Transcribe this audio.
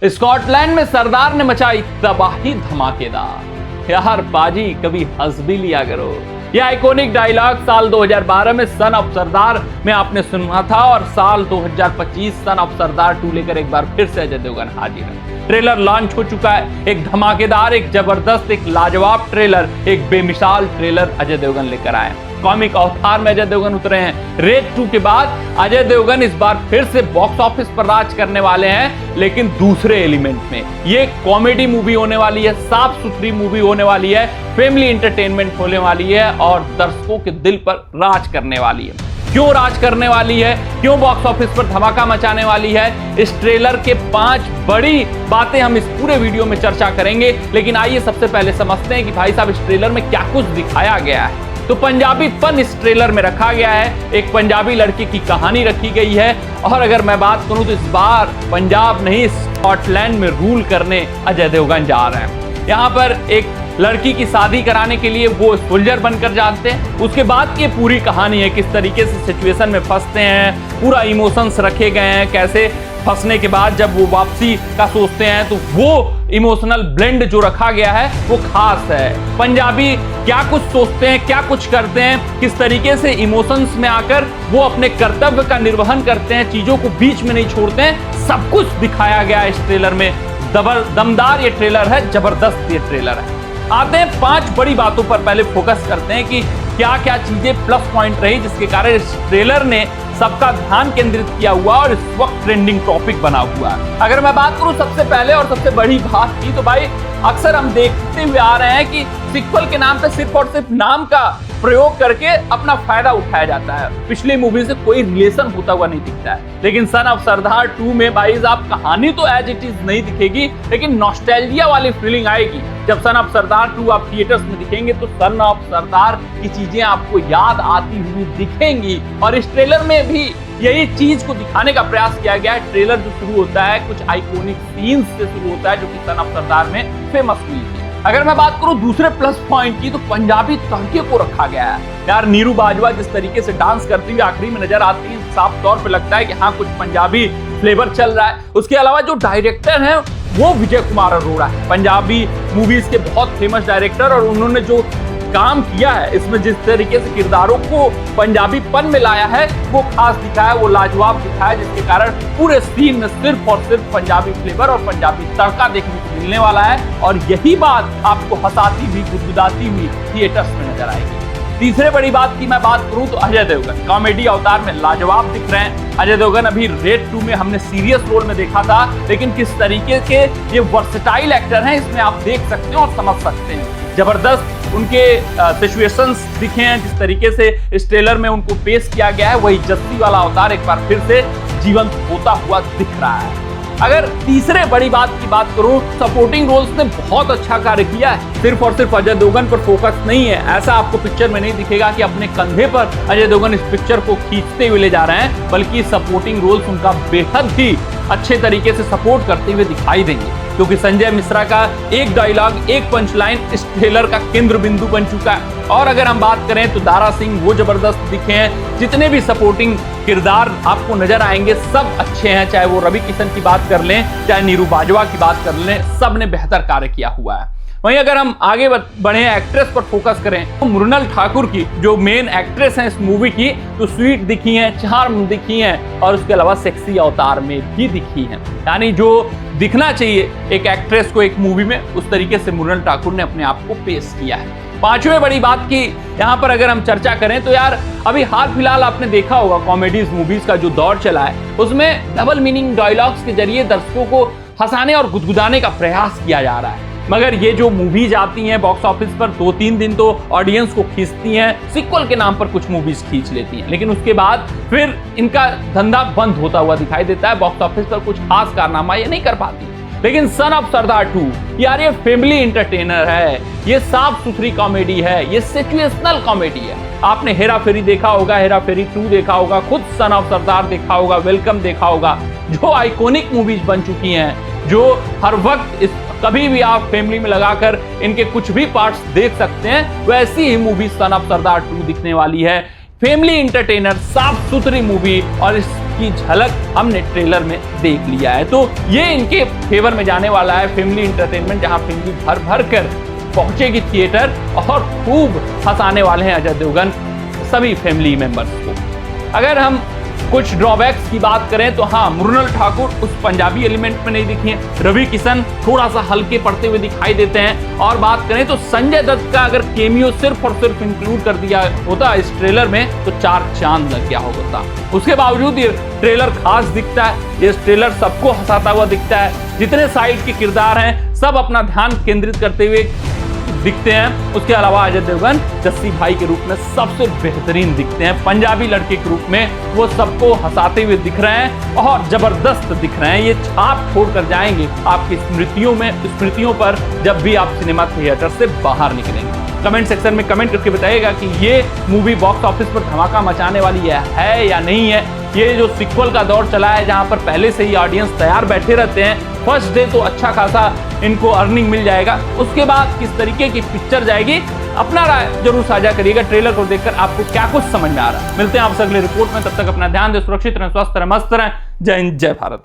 Scotland में सरदार ने मचाई तबाही धमाकेदार। यार बाजी कभी हंस भी लिया करो। यह आइकॉनिक डायलॉग साल 2012 में सन ऑफ सरदार में आपने सुना था और साल 2025 सन ऑफ सरदार 2 लेकर एक बार फिर से अजय देवगन हाजिर है। ट्रेलर लॉन्च हो चुका है। एक धमाकेदार, एक जबरदस्त, एक लाजवाब ट्रेलर, एक बेमिसाल ट्रेलर अजय देवगन लेकर आए। कॉमिक अवतार में अजय देवगन उतरे हैं। रेड 2 के बाद अजय देवगन इस बार फिर से बॉक्स ऑफिस पर राज करने वाले हैं, लेकिन दूसरे एलिमेंट में। ये कॉमेडी मूवी होने वाली है, साफ सुथरी मूवी होने वाली है, फैमिली एंटरटेनमेंट होने वाली है और दर्शकों के दिल पर राज करने वाली है। क्यों राज करने वाली है, क्यों बॉक्स ऑफिस पर धमाका मचाने वाली है, इस ट्रेलर के 5 बड़ी बातें हम इस पूरे वीडियो में चर्चा करेंगे। लेकिन आइए सबसे पहले समझते हैं कि भाई साहब इस ट्रेलर में क्या कुछ दिखाया गया है। तो पंजाबी पन इस ट्रेलर में रखा गया है। एक पंजाबी लड़की की कहानी रखी गई है और अगर मैं बात करूं तो इस बार पंजाब नहीं स्कॉटलैंड में रूल करने अजय देवगन जा रहे हैं। यहाँ पर एक लड़की की शादी कराने के लिए वो सोल्जर बनकर जाते हैं। उसके बाद की पूरी कहानी है, किस तरीके से सिचुएशन में फंसते हैं, पूरा इमोशंस रखे गए हैं, कैसे फंसने के बाद जब वो वापसी का सोचते हैं तो वो इमोशनल ब्लेंड जो रखा गया है वो खास है। पंजाबी क्या कुछ सोचते हैं, क्या कुछ करते हैं, किस तरीके से इमोशंस में आकर वो अपने कर्तव्य का निर्वहन करते हैं, चीजों को बीच में नहीं छोड़ते हैं, सब कुछ दिखाया गया है इस ट्रेलर में। दमदार ये ट्रेलर है, जबरदस्त ये ट्रेलर है। आते हैं 5 बड़ी बातों पर, पहले फोकस करते हैं कि क्या क्या चीजें प्लस पॉइंट रही जिसके कारण इस ट्रेलर ने सबका ध्यान केंद्रित किया हुआ और इस वक्त ट्रेंडिंग टॉपिक बना हुआ है। अगर मैं बात करूं सबसे पहले और सबसे बड़ी बात की, तो भाई अक्सर हम देखते हुए आ रहे हैं कि सीक्वल के नाम पे सिर्फ और सिर्फ नाम का प्रयोग करके अपना फायदा उठाया जाता है। पिछली मूवी से कोई रिलेशन होता हुआ नहीं दिखता है। लेकिन सन ऑफ सरदार 2 में भाई साहब कहानी तो एज इट इज नहीं दिखेगी, लेकिन नॉस्टैल्जिया वाली फीलिंग आएगी। जब सन ऑफ सरदार 2 आप थिएटर्स में दिखेंगे तो सन ऑफ सरदार की चीजें आपको याद आती हुई दिखेंगी और इस ट्रेलर में भी यही चीज को दिखाने का प्रयास किया गया है। ट्रेलर जो शुरू होता है कुछ आइकॉनिक सीन्स से शुरू होता है जो कि सन ऑफ सरदार में फेमस हुई थी। अगर मैं बात करूं दूसरे प्लस पॉइंट की, तो पंजाबी तड़के को रखा गया है। यार नीरू बाजवा जिस तरीके से डांस करती हुई आखिरी में नजर आती है, साफ तौर पे लगता है कि हाँ कुछ पंजाबी फ्लेवर चल रहा है। उसके अलावा जो डायरेक्टर है वो विजय कुमार अरोड़ा है, पंजाबी मूवीज के बहुत फेमस डायरेक्टर, और उन्होंने जो काम किया है इसमें, जिस तरीके से किरदारों को पंजाबी पन में लाया है वो खास दिखाया, वो लाजवाब दिखाया, जिसके कारण पूरे सीन में सिर्फ और सिर्फ पंजाबी फ्लेवर और पंजाबी तड़का देखने को मिलने वाला है और यही बात आपको हंसाती हुई, गुदगुदाती हुई थिएटर्स में नजर आएगी। तीसरे बड़ी बात की मैं बात करूं तो अजय देवगन कॉमेडी अवतार में लाजवाब दिख रहे हैं। अजय देवगन अभी रेड 2 में हमने सीरियस रोल में देखा था, लेकिन किस तरीके के ये वर्सेटाइल एक्टर हैं इसमें आप देख सकते हैं और समझ सकते हैं। जबरदस्त उनके सिचुएशंस दिखे हैं, जिस तरीके से इस ट्रेलर में उनको पेश किया गया है वही जस्सी वाला अवतार एक बार फिर से जीवंत होता हुआ दिख रहा है। अगर तीसरे बड़ी बात की बात करूं, सपोर्टिंग रोल्स ने बहुत अच्छा कार्य किया है। सिर्फ और सिर्फ अजय देवगन पर फोकस नहीं है, ऐसा आपको पिक्चर में नहीं दिखेगा कि अपने कंधे पर अजय देवगन इस पिक्चर को खींचते हुए ले जा रहे हैं, बल्कि सपोर्टिंग रोल्स उनका बेहद ही अच्छे तरीके से सपोर्ट करते हुए दिखाई देंगे। क्योंकि संजय मिश्रा का एक डायलॉग, एक पंचलाइन इस ट्रेलर का केंद्र बिंदु बन चुका है। और अगर हम बात करें तो दारा सिंह वो जबरदस्त दिखे हैं। जितने भी सपोर्टिंग किरदार आपको नजर आएंगे सब अच्छे हैं, चाहे वो रवि किशन की बात कर लें, चाहे नीरू बाजवा की बात कर लें, सब ने बेहतर कार्य किया हुआ है। वहीं अगर हम आगे बढ़े एक्ट्रेस पर फोकस करें तो मृणाल ठाकुर की जो मेन एक्ट्रेस हैं इस मूवी की, तो स्वीट दिखी हैं, चार्म दिखी हैं और उसके अलावा सेक्सी अवतार में भी दिखी हैं। यानी जो दिखना चाहिए एक एक्ट्रेस को एक मूवी में, उस तरीके से मृणाल ठाकुर ने अपने आप को पेश किया है। पांचवें बड़ी बात की यहाँ पर अगर हम चर्चा करें तो यार अभी हाल फिलहाल आपने देखा होगा कॉमेडीज मूवीज का जो दौर चला है, उसमें डबल मीनिंग डायलॉग्स के जरिए दर्शकों को हंसाने और गुदगुदाने का प्रयास किया जा रहा है। मगर ये जो मूवीज आती हैं बॉक्स ऑफिस पर 2-3 दिन तो ऑडियंस को खींचती हैं, सीक्वल के नाम पर कुछ मूवीज खींच लेती हैं, लेकिन उसके बाद फिर इनका धंधा बंद होता हुआ दिखाई देता है। बॉक्स ऑफिस पर कुछ खास कारनामा ये नहीं कर पाती। लेकिन सन ऑफ सरदार 2 यार ये फैमिली एंटरटेनर है, ये साफ सुथरी कॉमेडी है, ये सिचुएशनल कॉमेडी है। आपने हेरा फेरी देखा होगा, हेरा फेरी 2 देखा होगा, खुद सन ऑफ सरदार देखा होगा, वेलकम देखा होगा, जो आइकॉनिक मूवीज बन चुकी हैं, जो हर वक्त कभी भी आप फैमिली में लगाकर इनके कुछ भी पार्ट्स देख सकते हैं। वैसी ही मूवी सन ऑफ सरदार 2 दिखने वाली है। फैमिली इंटरटेनर, साफ सुथरी मूवी, और इसकी झलक हमने ट्रेलर में देख लिया है। तो ये इनके फेवर में जाने वाला है, फैमिली इंटरटेनमेंट, जहां फैमिली भर भर कर पहुंचेगी थिएटर और खूब हंसाने वाले हैं अजय देवगन सभी फैमिली मेंबर्स को। अगर हम कुछ ड्रॉबैक्स की बात करें तो हाँ, मृणाल ठाकुर उस पंजाबी एलिमेंट में नहीं दिखी है, रवि किशन थोड़ा सा हल्के पड़ते हुए दिखाई देते हैं, और बात करें तो संजय दत्त का अगर केमियो सिर्फ और सिर्फ इंक्लूड कर दिया होता इस ट्रेलर में तो 4 चांद लग गया होता। उसके बावजूद ये ट्रेलर खास दिखता है, ये ट्रेलर सबको हंसाता हुआ दिखता है, जितने साइड के किरदार हैं सब अपना ध्यान केंद्रित करते हुए दिखते हैं। उसके अलावा अजय देवगन जस्सी भाई के रूप में सबसे बेहतरीन दिखते हैं, पंजाबी लड़के के रूप में वो सबको हंसाते हुए दिख रहे हैं और जबरदस्त दिख रहे हैं। ये छाप छोड़ कर जाएंगे आपकी स्मृतियों पर जब भी आप सिनेमा थिएटर से बाहर निकलेंगे। कमेंट सेक्शन में कमेंट करके बताइएगा कि ये मूवी बॉक्स ऑफिस पर धमाका मचाने वाली है या नहीं है। ये जो सीक्वल का दौर चला है जहां पर पहले से ही ऑडियंस तैयार बैठे रहते हैं, फर्स्ट डे तो अच्छा खासा इनको अर्निंग मिल जाएगा, उसके बाद किस तरीके की पिक्चर जाएगी, अपना राय जरूर साझा करिएगा। ट्रेलर को देखकर आपको क्या कुछ समझ में आ रहा है। मिलते हैं आपसे अगले रिपोर्ट में, तब तक अपना ध्यान दें, सुरक्षित रहें, स्वस्थ रहें, मस्त रहें। जय हिंद, जय भारत।